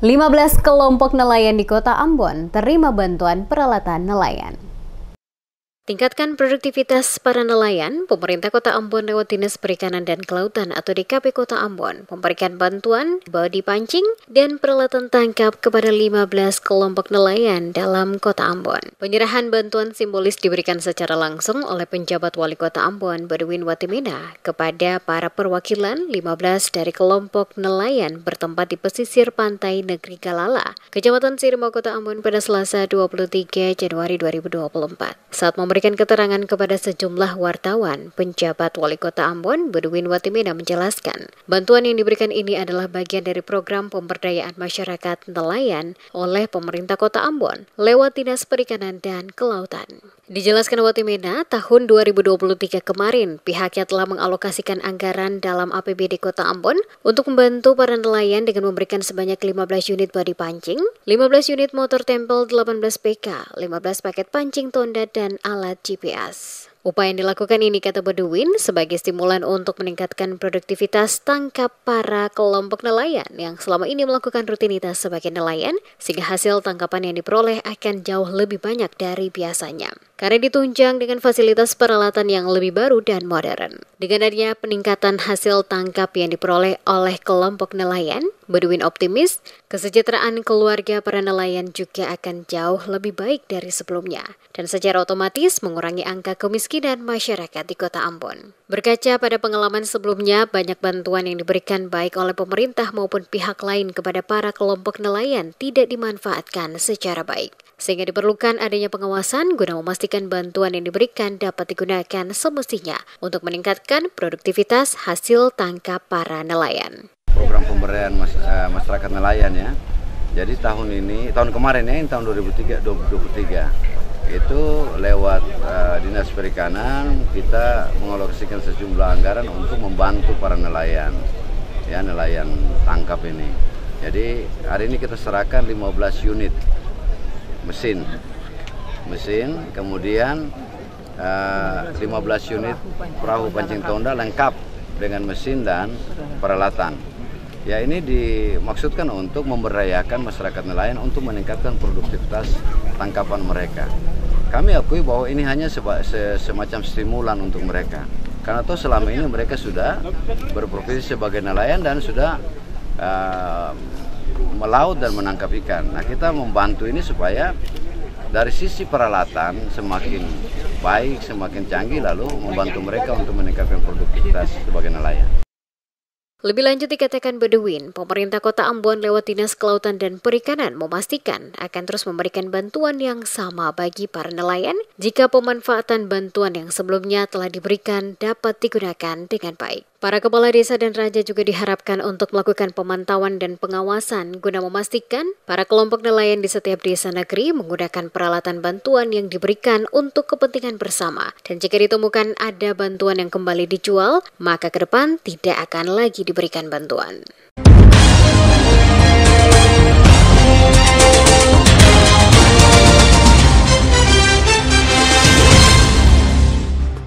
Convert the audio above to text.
15 kelompok nelayan di Kota Ambon terima bantuan peralatan nelayan. Tingkatkan produktivitas para nelayan, pemerintah Kota Ambon lewat Dinas Perikanan dan Kelautan atau DKP Kota Ambon memberikan bantuan bodi pancing dan peralatan tangkap kepada 15 kelompok nelayan dalam Kota Ambon. Penyerahan bantuan simbolis diberikan secara langsung oleh penjabat Wali Kota Ambon, Badwin Watimena, kepada para perwakilan 15 dari kelompok nelayan bertempat di pesisir pantai Negeri Galala, Kecamatan Sirma, Kota Ambon pada Selasa 23 Januari 2024. Saat memberikan keterangan kepada sejumlah wartawan, penjabat Wali Kota Ambon, Badwin Watimena, menjelaskan, bantuan yang diberikan ini adalah bagian dari program pemberdayaan masyarakat nelayan oleh pemerintah Kota Ambon lewat Dinas Perikanan dan Kelautan. Dijelaskan Watimena, tahun 2023 kemarin, pihaknya telah mengalokasikan anggaran dalam APBD Kota Ambon untuk membantu para nelayan dengan memberikan sebanyak 15 unit bodi pancing, 15 unit motor tempel 18 PK, 15 paket pancing tonda, dan alat GPS. Upaya yang dilakukan ini, kata Badwin, sebagai stimulan untuk meningkatkan produktivitas tangkap para kelompok nelayan yang selama ini melakukan rutinitas sebagai nelayan, sehingga hasil tangkapan yang diperoleh akan jauh lebih banyak dari biasanya. Karena ditunjang dengan fasilitas peralatan yang lebih baru dan modern. Dengan adanya peningkatan hasil tangkap yang diperoleh oleh kelompok nelayan, Badwin optimis kesejahteraan keluarga para nelayan juga akan jauh lebih baik dari sebelumnya dan secara otomatis mengurangi angka kemiskinan masyarakat di Kota Ambon. Berkaca pada pengalaman sebelumnya, banyak bantuan yang diberikan baik oleh pemerintah maupun pihak lain kepada para kelompok nelayan tidak dimanfaatkan secara baik. Sehingga diperlukan adanya pengawasan guna memastikan bantuan yang diberikan dapat digunakan semestinya untuk meningkatkan produktivitas hasil tangkap para nelayan. Program pemberdayaan masyarakat nelayan ya. Jadi tahun kemarin ya, tahun 2023 itu lewat Dinas Perikanan kita mengalokasikan sejumlah anggaran untuk membantu para nelayan, ya, nelayan tangkap ini. Jadi hari ini kita serahkan 15 unit mesin, kemudian 15 unit perahu pancing tonda lengkap dengan mesin dan peralatan. Ya, ini dimaksudkan untuk memberdayakan masyarakat nelayan untuk meningkatkan produktivitas tangkapan mereka. Kami akui bahwa ini hanya semacam stimulan untuk mereka. Karena toh selama ini mereka sudah berprofesi sebagai nelayan dan sudah melaut dan menangkap ikan. Nah, kita membantu ini supaya dari sisi peralatan semakin baik, semakin canggih, lalu membantu mereka untuk meningkatkan produktivitas sebagai nelayan. Lebih lanjut dikatakan Badwin, pemerintah Kota Ambon lewat Dinas Kelautan dan Perikanan memastikan akan terus memberikan bantuan yang sama bagi para nelayan jika pemanfaatan bantuan yang sebelumnya telah diberikan dapat digunakan dengan baik. Para kepala desa dan raja juga diharapkan untuk melakukan pemantauan dan pengawasan guna memastikan para kelompok nelayan di setiap desa negeri menggunakan peralatan bantuan yang diberikan untuk kepentingan bersama. Dan jika ditemukan ada bantuan yang kembali dijual, maka ke depan tidak akan lagi diberikan bantuan.